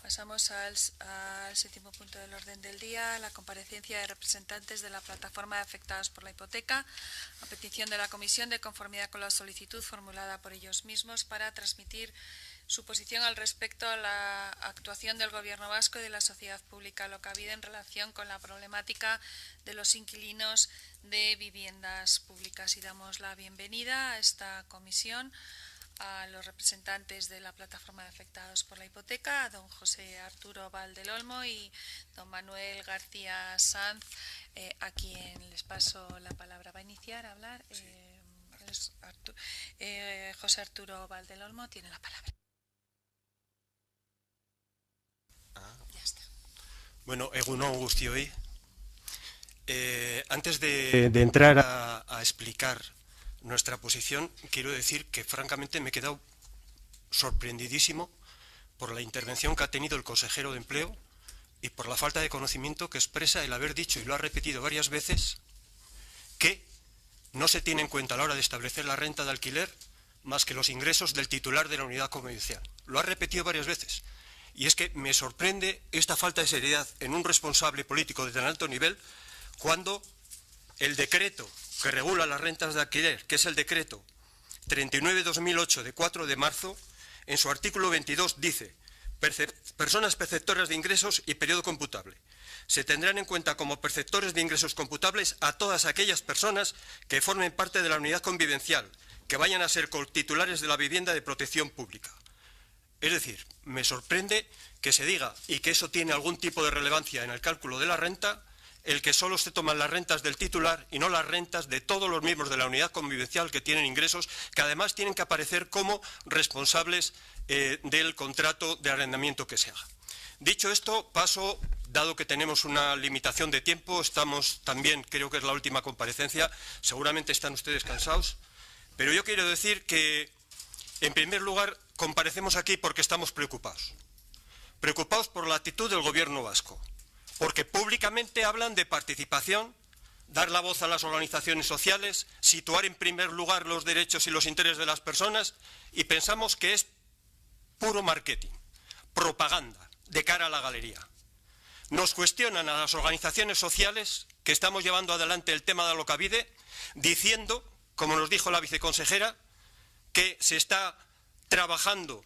Pasamos al séptimo punto del orden del día, la comparecencia de representantes de la plataforma de afectados por la hipoteca, a petición de la Comisión de conformidad con la solicitud formulada por ellos mismos para transmitir su posición al respecto a la actuación del Gobierno vasco y de la sociedad pública Alokabide en relación con la problemática de los inquilinos de viviendas públicas. Y damos la bienvenida a esta comisión a los representantes de la plataforma de afectados por la hipoteca, a don José Arturo Valdelolmo y don Manuel García Sanz, a quien les paso la palabra. Va a iniciar a hablar. José Arturo Valdelolmo tiene la palabra. Ya está. Bueno, egunon guztioi. Antes de entrar a explicar nuestra posición, quiero decir que francamente me he quedado sorprendidísimo por la intervención que ha tenido el consejero de Empleo y por la falta de conocimiento que expresa el haber dicho, y lo ha repetido varias veces, que no se tiene en cuenta a la hora de establecer la renta de alquiler más que los ingresos del titular de la unidad convivencial. Lo ha repetido varias veces. Y es que me sorprende esta falta de seriedad en un responsable político de tan alto nivel cuando el decreto que regula las rentas de alquiler, que es el decreto 39/2008 de 4 de marzo, en su artículo 22 dice: personas perceptoras de ingresos y periodo computable. Se tendrán en cuenta como perceptores de ingresos computables a todas aquellas personas que formen parte de la unidad convivencial, que vayan a ser titulares de la vivienda de protección pública. Es decir, me sorprende que se diga, y que eso tiene algún tipo de relevancia en el cálculo de la renta, el que solo se toman las rentas del titular y no las rentas de todos los miembros de la unidad convivencial que tienen ingresos, que además tienen que aparecer como responsables del contrato de arrendamiento que se haga. Dicho esto, paso, dado que tenemos una limitación de tiempo, estamos también, creo que es la última comparecencia, seguramente están ustedes cansados, pero yo quiero decir que, en primer lugar, comparecemos aquí porque estamos preocupados. Preocupados por la actitud del Gobierno vasco, porque públicamente hablan de participación, dar la voz a las organizaciones sociales, situar en primer lugar los derechos y los intereses de las personas, y pensamos que es puro marketing, propaganda de cara a la galería. Nos cuestionan a las organizaciones sociales que estamos llevando adelante el tema de Alokabide, diciendo, como nos dijo la viceconsejera, que se está trabajando,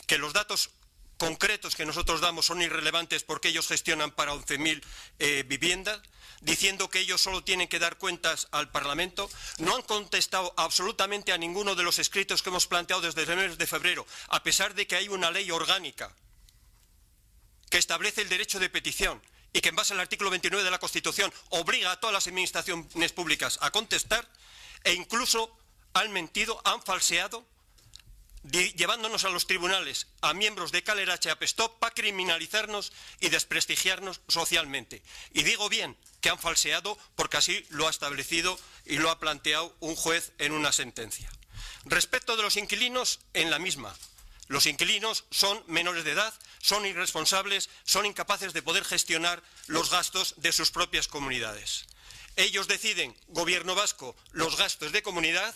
que los datos concretos que nosotros damos son irrelevantes porque ellos gestionan para 11.000 viviendas, diciendo que ellos solo tienen que dar cuentas al Parlamento. No han contestado absolutamente a ninguno de los escritos que hemos planteado desde el mes de febrero, a pesar de que hay una ley orgánica que establece el derecho de petición y que en base al artículo 29 de la Constitución obliga a todas las administraciones públicas a contestar, e incluso han mentido, han falseado, llevándonos a los tribunales a miembros de Calerache Apestop para criminalizarnos y desprestigiarnos socialmente. Y digo bien que han falseado porque así lo ha establecido y lo ha planteado un juez en una sentencia. Respecto de los inquilinos, en la misma. Los inquilinos son menores de edad, son irresponsables, son incapaces de poder gestionar los gastos de sus propias comunidades. Ellos deciden, Gobierno vasco, los gastos de comunidad.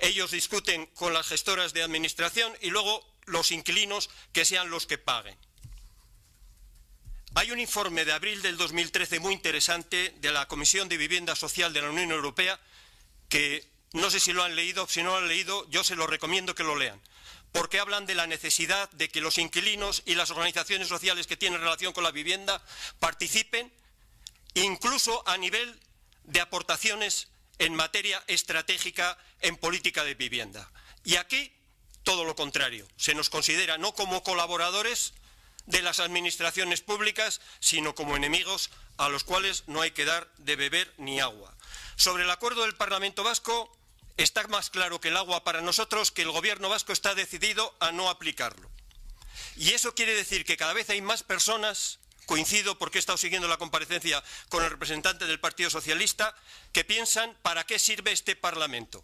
Ellos discuten con las gestoras de administración y luego los inquilinos que sean los que paguen. Hay un informe de abril del 2013 muy interesante de la Comisión de Vivienda Social de la Unión Europea que no sé si lo han leído. Si no lo han leído, yo se lo recomiendo que lo lean, porque hablan de la necesidad de que los inquilinos y las organizaciones sociales que tienen relación con la vivienda participen, incluso a nivel de aportaciones en materia estratégica en política de vivienda. Y aquí todo lo contrario, se nos considera no como colaboradores de las administraciones públicas, sino como enemigos a los cuales no hay que dar de beber ni agua. Sobre el acuerdo del Parlamento Vasco, está más claro que el agua para nosotros que el Gobierno vasco está decidido a no aplicarlo. Y eso quiere decir que cada vez hay más personas, coincido porque he estado siguiendo la comparecencia con el representante del Partido Socialista, que piensan ¿para qué sirve este Parlamento?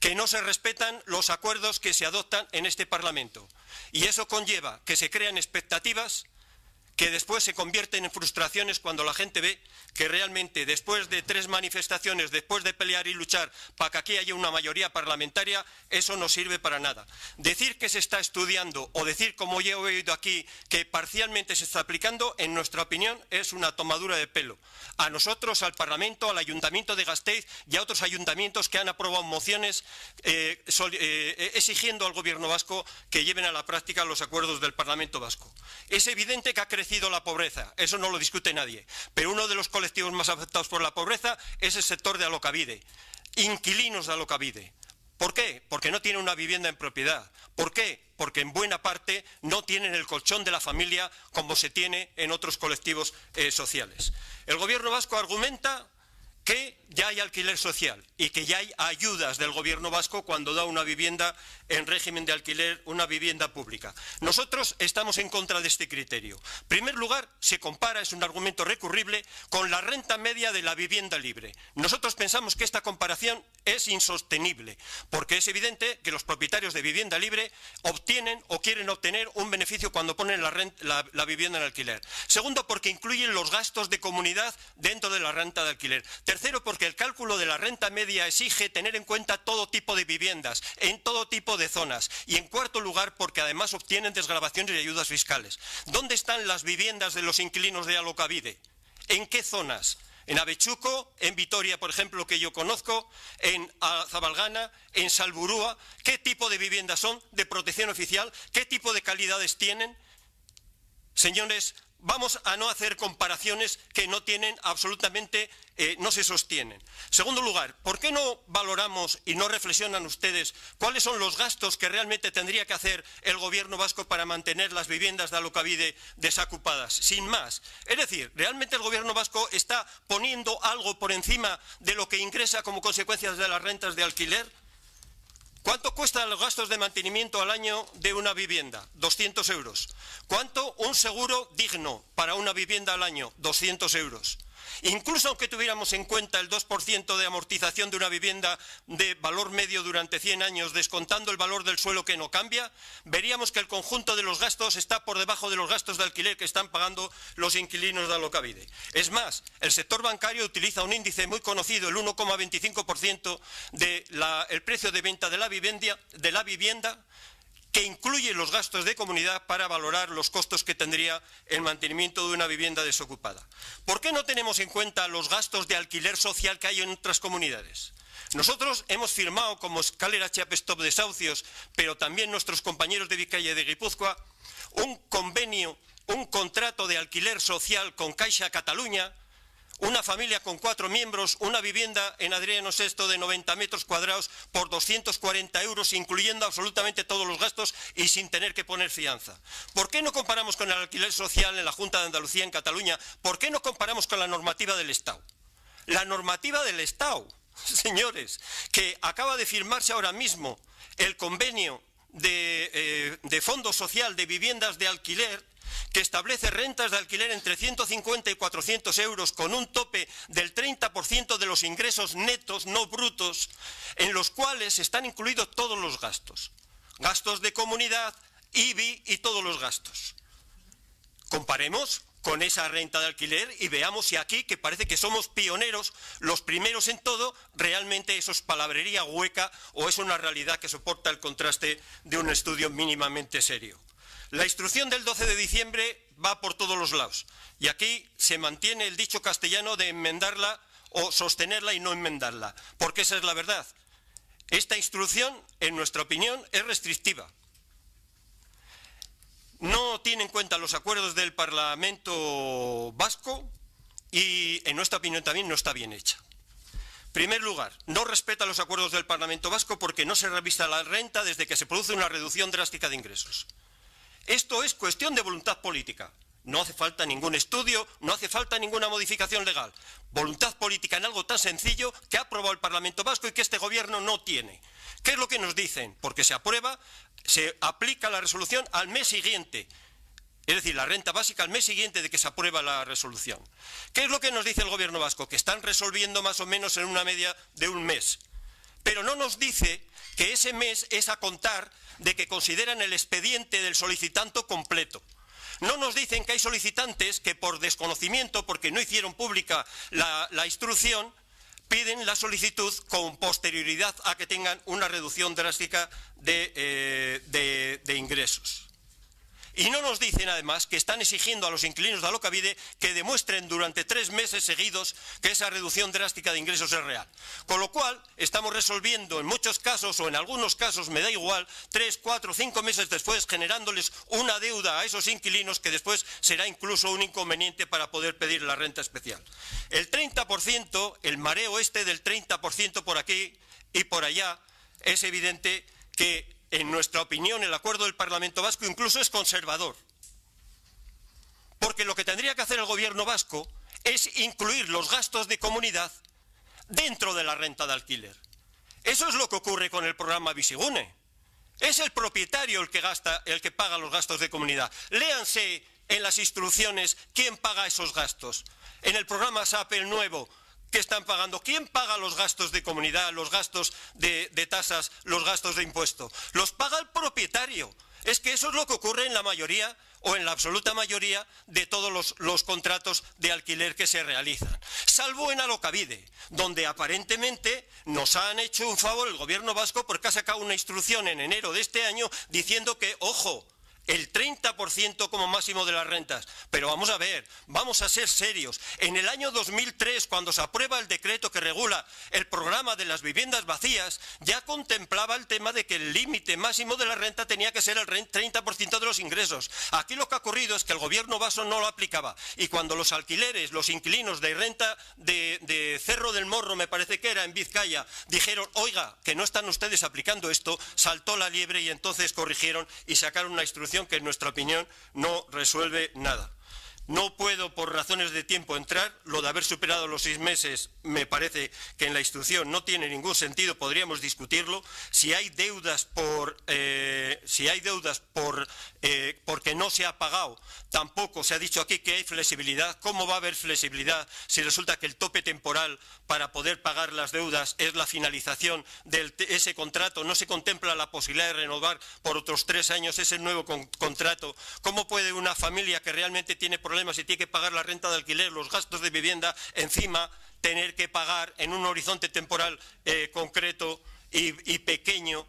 Que no se respetan los acuerdos que se adoptan en este Parlamento. Y eso conlleva que se crean expectativas que después se convierten en frustraciones cuando la gente ve que realmente después de 3 manifestaciones, después de pelear y luchar para que aquí haya una mayoría parlamentaria, eso no sirve para nada. Decir que se está estudiando o decir, como ya he oído aquí, que parcialmente se está aplicando, en nuestra opinión es una tomadura de pelo. A nosotros, al Parlamento, al Ayuntamiento de Gasteiz y a otros ayuntamientos que han aprobado mociones exigiendo al Gobierno vasco que lleven a la práctica los acuerdos del Parlamento vasco. Es evidente que ha crecido la pobreza, eso no lo discute nadie, pero uno de los colectivos más afectados por la pobreza es el sector de Alokabide, inquilinos de Alokabide. ¿Por qué? Porque no tienen una vivienda en propiedad. ¿Por qué? Porque en buena parte no tienen el colchón de la familia como se tiene en otros colectivos sociales. El Gobierno vasco argumenta que ya hay alquiler social y que ya hay ayudas del Gobierno vasco cuando da una vivienda en régimen de alquiler, una vivienda pública. Nosotros estamos en contra de este criterio. En primer lugar, se compara, es un argumento recurrible, con la renta media de la vivienda libre. Nosotros pensamos que esta comparación es insostenible, porque es evidente que los propietarios de vivienda libre obtienen o quieren obtener un beneficio cuando ponen la vivienda en alquiler. Segundo, porque incluyen los gastos de comunidad dentro de la renta de alquiler. Tercero, porque el cálculo de la renta media exige tener en cuenta todo tipo de viviendas, en todo tipo de zonas. Y en cuarto lugar, porque además obtienen desgravaciones y ayudas fiscales. ¿Dónde están las viviendas de los inquilinos de Alokabide? ¿En qué zonas? En Avechuco, en Vitoria, por ejemplo, que yo conozco, en Zabalgana, en Salburúa. ¿Qué tipo de viviendas son de protección oficial? ¿Qué tipo de calidades tienen? Señores, vamos a no hacer comparaciones que no tienen absolutamente, no se sostienen. Segundo lugar, ¿por qué no valoramos y no reflexionan ustedes cuáles son los gastos que realmente tendría que hacer el Gobierno vasco para mantener las viviendas de Alokabide desocupadas? Sin más. Es decir, ¿realmente el Gobierno vasco está poniendo algo por encima de lo que ingresa como consecuencia de las rentas de alquiler? ¿Cuánto cuestan los gastos de mantenimiento al año de una vivienda? 200 euros. ¿Cuánto un seguro digno para una vivienda al año? 200 euros. Incluso aunque tuviéramos en cuenta el 2% de amortización de una vivienda de valor medio durante 100 años, descontando el valor del suelo que no cambia, veríamos que el conjunto de los gastos está por debajo de los gastos de alquiler que están pagando los inquilinos de Alokabide. Es más, el sector bancario utiliza un índice muy conocido, el 1,25% del precio de venta de la vivienda, que incluye los gastos de comunidad para valorar los costos que tendría el mantenimiento de una vivienda desocupada. ¿Por qué no tenemos en cuenta los gastos de alquiler social que hay en otras comunidades? Nosotros hemos firmado como Escalera Chiapestop Desahucios, pero también nuestros compañeros de Vizcaya y de Guipúzcoa, un convenio, un contrato de alquiler social con Caixa Cataluña. Una familia con 4 miembros, una vivienda en Adriano VI de 90 metros cuadrados por 240 euros, incluyendo absolutamente todos los gastos y sin tener que poner fianza. ¿Por qué no comparamos con el alquiler social en la Junta de Andalucía, en Cataluña? ¿Por qué no comparamos con la normativa del Estado? La normativa del Estado, señores, que acaba de firmarse ahora mismo el convenio de Fondo Social de Viviendas de Alquiler, que establece rentas de alquiler entre 150 y 400 euros con un tope del 30% de los ingresos netos, no brutos, en los cuales están incluidos todos los gastos. Gastos de comunidad, IBI y todos los gastos. Comparemos con esa renta de alquiler y veamos si aquí, que parece que somos pioneros, los primeros en todo, realmente eso es palabrería hueca o es una realidad que soporta el contraste de un estudio mínimamente serio. La instrucción del 12 de diciembre va por todos los lados y aquí se mantiene el dicho castellano de enmendarla o sostenerla y no enmendarla, porque esa es la verdad. Esta instrucción, en nuestra opinión, es restrictiva. No tiene en cuenta los acuerdos del Parlamento vasco y, en nuestra opinión, también no está bien hecha. En primer lugar, no respeta los acuerdos del Parlamento vasco porque no se revisa la renta desde que se produce una reducción drástica de ingresos. Esto es cuestión de voluntad política. No hace falta ningún estudio, no hace falta ninguna modificación legal. Voluntad política en algo tan sencillo que ha aprobado el Parlamento vasco y que este Gobierno no tiene. ¿Qué es lo que nos dicen? Porque se aprueba, se aplica la resolución al mes siguiente. Es decir, la renta básica al mes siguiente de que se aprueba la resolución. ¿Qué es lo que nos dice el Gobierno vasco? Que están resolviendo más o menos en una media de un mes. Pero no nos dice que ese mes es a contar de que consideran el expediente del solicitante completo. No nos dicen que hay solicitantes que por desconocimiento, porque no hicieron pública la instrucción, piden la solicitud con posterioridad a que tengan una reducción drástica de ingresos. Y no nos dicen, además, que están exigiendo a los inquilinos de Alokabide que demuestren durante 3 meses seguidos que esa reducción drástica de ingresos es real. Con lo cual, estamos resolviendo en muchos casos, o en algunos casos, me da igual, 3, 4, 5 meses después, generándoles una deuda a esos inquilinos que después será incluso un inconveniente para poder pedir la renta especial. El 30%, el mareo este del 30% por aquí y por allá, es evidente que, en nuestra opinión, el acuerdo del Parlamento Vasco incluso es conservador. Porque lo que tendría que hacer el gobierno vasco es incluir los gastos de comunidad dentro de la renta de alquiler. Eso es lo que ocurre con el programa Bizigune. Es el propietario el que paga los gastos de comunidad. Léanse en las instrucciones quién paga esos gastos. En el programa SAP, el nuevo, ¿qué están pagando? ¿Quién paga los gastos de comunidad, los gastos de tasas, los gastos de impuesto? Los paga el propietario. Es que eso es lo que ocurre en la mayoría o en la absoluta mayoría de todos los contratos de alquiler que se realizan. Salvo en Alokabide, donde aparentemente nos han hecho un favor el gobierno vasco porque ha sacado una instrucción en enero de este año diciendo que, ojo, el 30% como máximo de las rentas. Pero vamos a ver, vamos a ser serios. En el año 2003, cuando se aprueba el decreto que regula el programa de las viviendas vacías, ya contemplaba el tema de que el límite máximo de la renta tenía que ser el 30% de los ingresos. Aquí lo que ha ocurrido es que el gobierno vasco no lo aplicaba. Y cuando los alquileres, los inquilinos de renta de Cerro del Morro, me parece que era en Vizcaya, dijeron, oiga, que no están ustedes aplicando esto, saltó la liebre y entonces corrigieron y sacaron una instrucción que en nuestra opinión no resuelve nada. No puedo, por razones de tiempo, entrar. Lo de haber superado los 6 meses me parece que en la instrucción no tiene ningún sentido, podríamos discutirlo. Si hay deudas porque no se ha pagado, tampoco se ha dicho aquí que hay flexibilidad. ¿Cómo va a haber flexibilidad si resulta que el tope temporal para poder pagar las deudas es la finalización de ese contrato? No se contempla la posibilidad de renovar por otros 3 años ese nuevo contrato. ¿Cómo puede una familia que realmente tiene problemas y tiene que pagar la renta de alquiler, los gastos de vivienda, encima tener que pagar en un horizonte temporal concreto y pequeño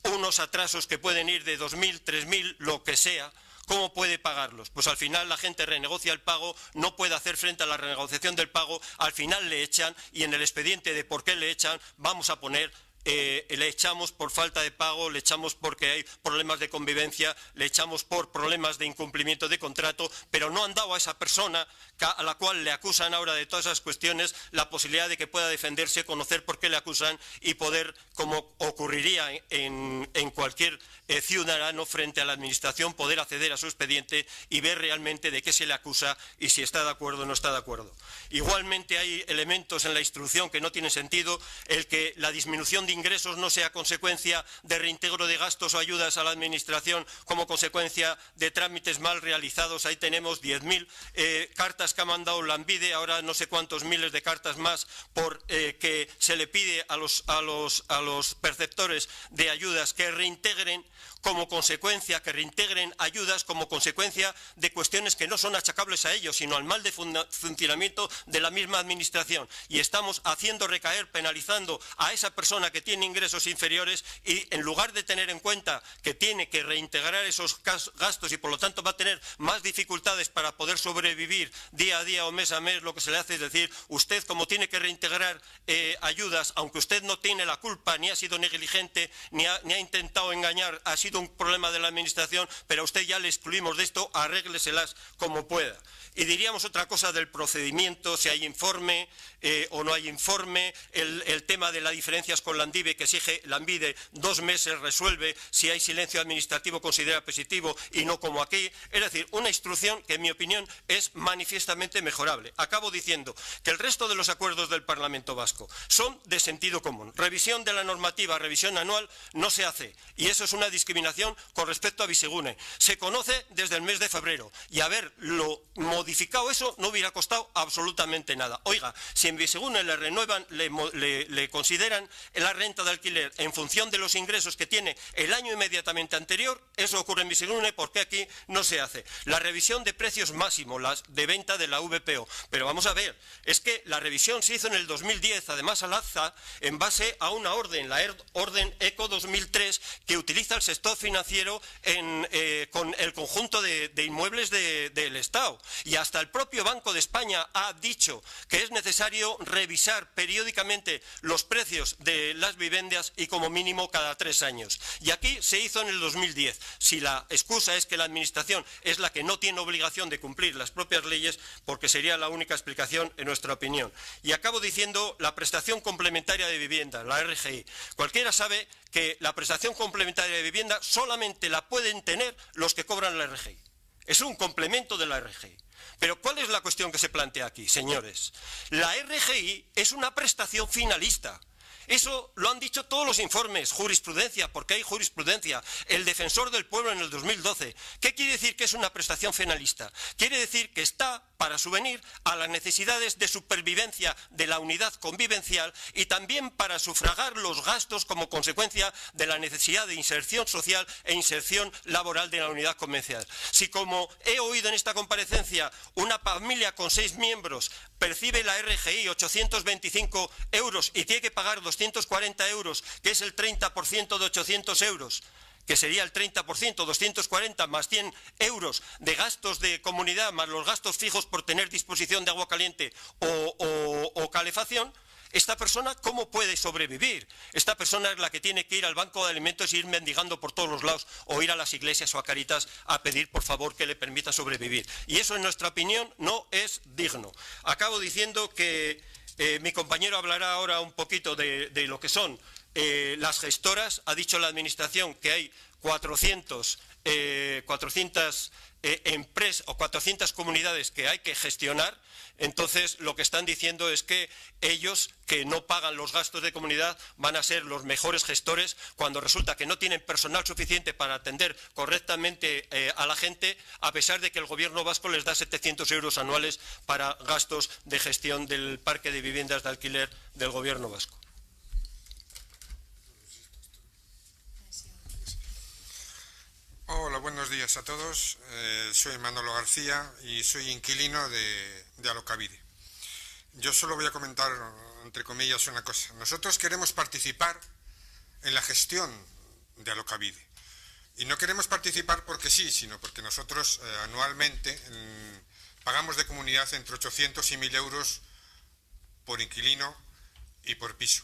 unos atrasos que pueden ir de 2.000, 3.000, lo que sea? ¿Cómo puede pagarlos? Pues al final la gente renegocia el pago, no puede hacer frente a la renegociación del pago, al final le echan y en el expediente de por qué le echan vamos a poner le echamos por falta de pago, le echamos porque hay problemas de convivencia, le echamos por problemas de incumplimiento de contrato, pero no han dado a esa persona a la cual le acusan ahora de todas esas cuestiones la posibilidad de que pueda defenderse, conocer por qué le acusan y poder, como ocurriría en cualquier ciudadano frente a la administración, poder acceder a su expediente y ver realmente de qué se le acusa y si está de acuerdo o no está de acuerdo. Igualmente hay elementos en la instrucción que no tienen sentido, el que la disminución de ingresos no sea consecuencia de reintegro de gastos o ayudas a la administración como consecuencia de trámites mal realizados. Ahí tenemos 10.000 cartas que ha mandado Lanbide, ahora no sé cuántos miles de cartas más por que se le pide a los perceptores de ayudas que reintegren como consecuencia, que reintegren ayudas como consecuencia de cuestiones que no son achacables a ellos, sino al mal de funcionamiento de la misma administración. Y estamos haciendo recaer, penalizando a esa persona que tiene ingresos inferiores y en lugar de tener en cuenta que tiene que reintegrar esos gastos y por lo tanto va a tener más dificultades para poder sobrevivir día a día o mes a mes, lo que se le hace es decir, usted como tiene que reintegrar ayudas, aunque usted no tiene la culpa, ni ha sido negligente, ni ha intentado engañar, ha sido un problema de la administración, pero a usted ya le excluimos de esto, arrégleselas como pueda. Y diríamos otra cosa del procedimiento, si hay informe o no hay informe, el tema de las diferencias con Lanbide, que exige Lanbide 2 meses, resuelve, si hay silencio administrativo considera positivo y no como aquí. Es decir, una instrucción que en mi opinión es manifiestamente mejorable. Acabo diciendo que el resto de los acuerdos del Parlamento Vasco son de sentido común. Revisión de la normativa, revisión anual, no se hace. Y eso es una discriminación con respecto a Bizigune. Se conoce desde el mes de febrero y haberlo modificado eso no hubiera costado absolutamente nada. Oiga, si en Bizigune le renuevan, le consideran la renta renta de alquiler en función de los ingresos que tiene el año inmediatamente anterior, eso ocurre en Bisigrune, ¿por qué aquí no se hace? La revisión de precios máximos, las de venta de la VPO. Pero vamos a ver, es que la revisión se hizo en el 2010, además al alza, en base a una orden, la orden ECO 2003, que utiliza el sector financiero con el conjunto de inmuebles del Estado. Y hasta el propio Banco de España ha dicho que es necesario revisar periódicamente los precios de las viviendas y como mínimo cada 3 años. Y aquí se hizo en el 2010. Si la excusa es que la Administración es la que no tiene obligación de cumplir las propias leyes, porque sería la única explicación en nuestra opinión. Y acabo diciendo la prestación complementaria de vivienda, la RGI. Cualquiera sabe que la prestación complementaria de vivienda solamente la pueden tener los que cobran la RGI. Es un complemento de la RGI. Pero ¿cuál es la cuestión que se plantea aquí, señores? La RGI es una prestación finalista. Eso lo han dicho todos los informes, jurisprudencia, porque hay jurisprudencia, el Defensor del Pueblo en el 2012. ¿Qué quiere decir que es una prestación finalista? Quiere decir que está para subvenir a las necesidades de supervivencia de la unidad convivencial y también para sufragar los gastos como consecuencia de la necesidad de inserción social e inserción laboral de la unidad convivencial. Si, como he oído en esta comparecencia, una familia con 6 miembros percibe la RGI 825 euros y tiene que pagar 240 euros, que es el 30% de 800 euros, que sería el 30%, 240 más 100 euros de gastos de comunidad, más los gastos fijos por tener disposición de agua caliente o calefacción, ¿esta persona cómo puede sobrevivir? Esta persona es la que tiene que ir al banco de alimentos e ir mendigando por todos los lados, o ir a las iglesias o a Caritas a pedir por favor que le permita sobrevivir. Y eso, en nuestra opinión, no es digno. Acabo diciendo que mi compañero hablará ahora un poquito de lo que son las gestoras. Ha dicho la Administración que hay 400 empresas o 400 comunidades que hay que gestionar. Entonces, lo que están diciendo es que ellos, que no pagan los gastos de comunidad, van a ser los mejores gestores, cuando resulta que no tienen personal suficiente para atender correctamente a la gente, a pesar de que el Gobierno vasco les da 700 euros anuales para gastos de gestión del parque de viviendas de alquiler del Gobierno vasco. Hola, buenos días a todos. Soy Manolo García y soy inquilino de Alokabide. Yo solo voy a comentar, entre comillas, una cosa. Nosotros queremos participar en la gestión de Alokabide. Y no queremos participar porque sí, sino porque nosotros anualmente pagamos de comunidad entre 800 y 1.000 euros por inquilino y por piso.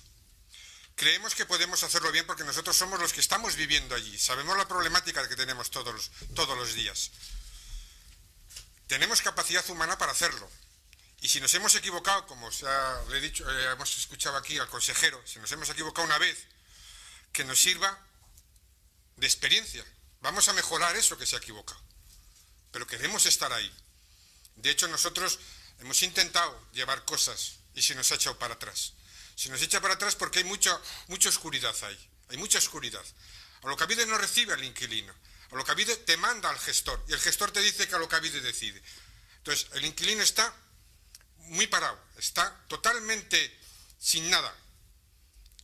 Creemos que podemos hacerlo bien porque nosotros somos los que estamos viviendo allí. Sabemos la problemática que tenemos todos los días. Tenemos capacidad humana para hacerlo. Y si nos hemos equivocado, como le he dicho, hemos escuchado aquí al consejero, si nos hemos equivocado una vez, que nos sirva de experiencia. Vamos a mejorar eso que se ha equivocado. Pero queremos estar ahí. De hecho, nosotros hemos intentado llevar cosas y se nos ha echado para atrás. Se nos echa para atrás porque hay mucha oscuridad ahí. Hay mucha oscuridad. Alokabide no recibe al inquilino. Alokabide te manda al gestor y el gestor te dice que Alokabide decide. Entonces, el inquilino está muy parado, está totalmente sin nada.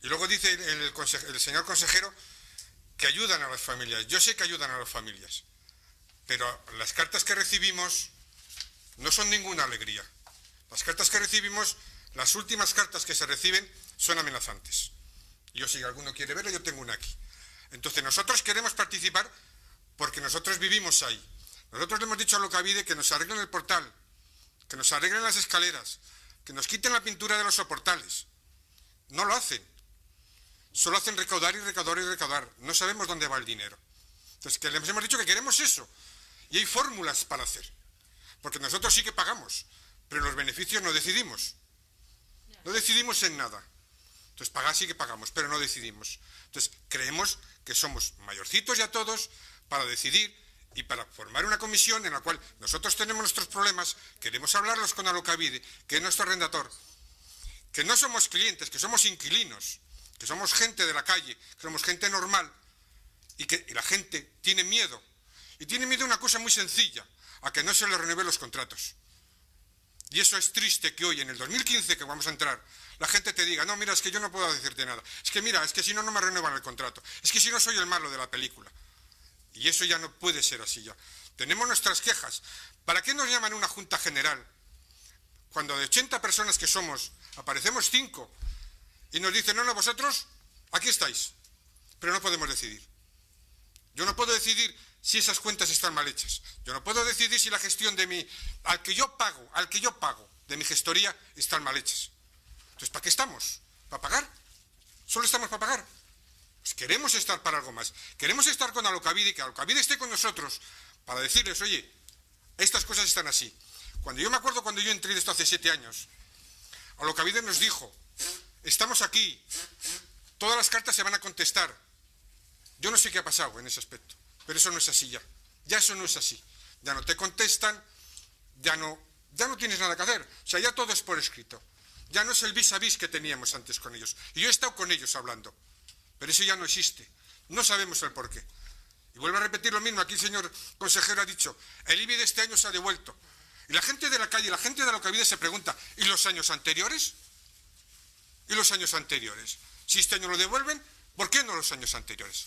Y luego dice el señor consejero que ayudan a las familias. Yo sé que ayudan a las familias, pero las cartas que recibimos no son ninguna alegría. Las cartas que recibimos, las últimas cartas que se reciben son amenazantes. Yo, si alguno quiere verlo, yo tengo una aquí. Entonces, nosotros queremos participar porque nosotros vivimos ahí. Nosotros le hemos dicho a Alokabide que nos arreglen el portal, que nos arreglen las escaleras, que nos quiten la pintura de los soportales. No lo hacen. Solo hacen recaudar y recaudar y recaudar. No sabemos dónde va el dinero. Entonces, que les hemos dicho que queremos eso. Y hay fórmulas para hacer. Porque nosotros sí que pagamos, pero los beneficios no decidimos. No decidimos en nada. Entonces, pagar sí que pagamos, pero no decidimos. Entonces, creemos que somos mayorcitos ya todos para decidir y para formar una comisión en la cual nosotros tenemos nuestros problemas, queremos hablarlos con Alokabide, que es nuestro arrendador, que no somos clientes, que somos inquilinos, que somos gente de la calle, que somos gente normal, y que la gente tiene miedo. Y tiene miedo a una cosa muy sencilla, a que no se le renueven los contratos. Y eso es triste que hoy, en el 2015, que vamos a entrar, la gente te diga, no, mira, es que yo no puedo decirte nada. Es que mira, es que si no, no me renuevan el contrato. Es que si no, soy el malo de la película. Y eso ya no puede ser así ya. Tenemos nuestras quejas. ¿Para qué nos llaman una junta general? Cuando de 80 personas que somos, aparecemos 5 y nos dicen, no, no, vosotros, aquí estáis. Pero no podemos decidir. Yo no puedo decidir si esas cuentas están mal hechas. Yo no puedo decidir si la gestión de mi, al que yo pago de mi gestoría están mal hechas. Entonces, ¿para qué estamos? ¿Para pagar? ¿Solo estamos para pagar? Pues queremos estar para algo más. Queremos estar con Alokabide y que Alokabide esté con nosotros para decirles, oye, estas cosas están así. Yo me acuerdo cuando yo entré de esto hace 7 años, Alokabide nos dijo, estamos aquí, todas las cartas se van a contestar. Yo no sé qué ha pasado en ese aspecto, pero eso no es así ya. Ya eso no es así. Ya no te contestan, ya no tienes nada que hacer. O sea, ya todo es por escrito. Ya no es el vis a vis que teníamos antes con ellos. Y yo he estado con ellos hablando, pero eso ya no existe. No sabemos el porqué. Y vuelvo a repetir lo mismo, aquí el señor consejero ha dicho, el IBI de este año se ha devuelto. Y la gente de la calle, la gente de Alokabide se pregunta, ¿y los años anteriores? ¿Y los años anteriores? Si este año lo devuelven, ¿por qué no los años anteriores?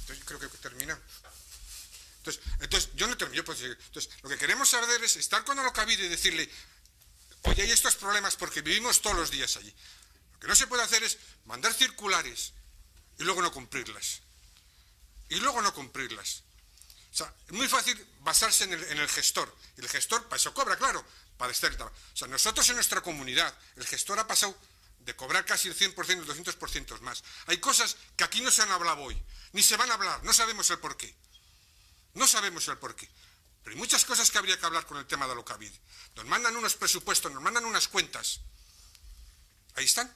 Entonces, creo que termina. Entonces yo no termino. Entonces, lo que queremos saber es estar con Alokabide y decirle, oye, hay estos problemas porque vivimos todos los días allí. Lo que no se puede hacer es mandar circulares y luego no cumplirlas. O sea, es muy fácil basarse en el gestor. Y el gestor, para eso cobra, claro, para estar. O sea, nosotros en nuestra comunidad, el gestor ha pasado de cobrar casi el 100%, el 200% más. Hay cosas que aquí no se han hablado hoy, ni se van a hablar, no sabemos el porqué. No sabemos el porqué. Pero hay muchas cosas que habría que hablar con el tema de Alokabide. Nos mandan unos presupuestos, nos mandan unas cuentas. Ahí están.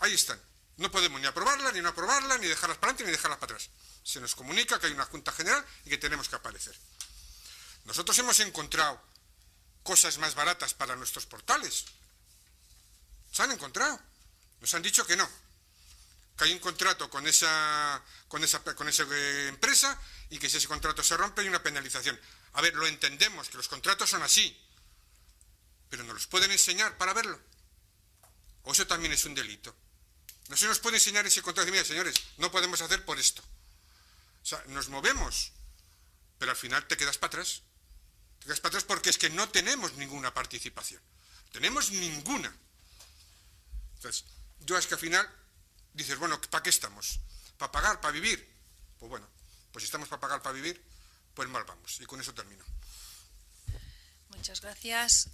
Ahí están. No podemos ni aprobarlas, ni no aprobarlas, ni dejarlas para adelante, ni dejarlas para atrás. Se nos comunica que hay una junta general y que tenemos que aparecer. Nosotros hemos encontrado cosas más baratas para nuestros portales. ¿Se han encontrado? Nos han dicho que no. Que hay un contrato con esa empresa y que si ese contrato se rompe hay una penalización. A ver, lo entendemos, que los contratos son así. Pero ¿nos los pueden enseñar para verlo? ¿O eso también es un delito? No se nos puede enseñar ese contrato y decir, mira, señores, no podemos hacer por esto. O sea, nos movemos, pero al final te quedas para atrás. Te quedas para atrás porque es que no tenemos ninguna participación. Tenemos ninguna. Entonces, yo es que al final dices, bueno, ¿para qué estamos? ¿Para pagar, para vivir? Pues bueno, pues si estamos para pagar, para vivir, pues mal vamos. Y con eso termino. Muchas gracias.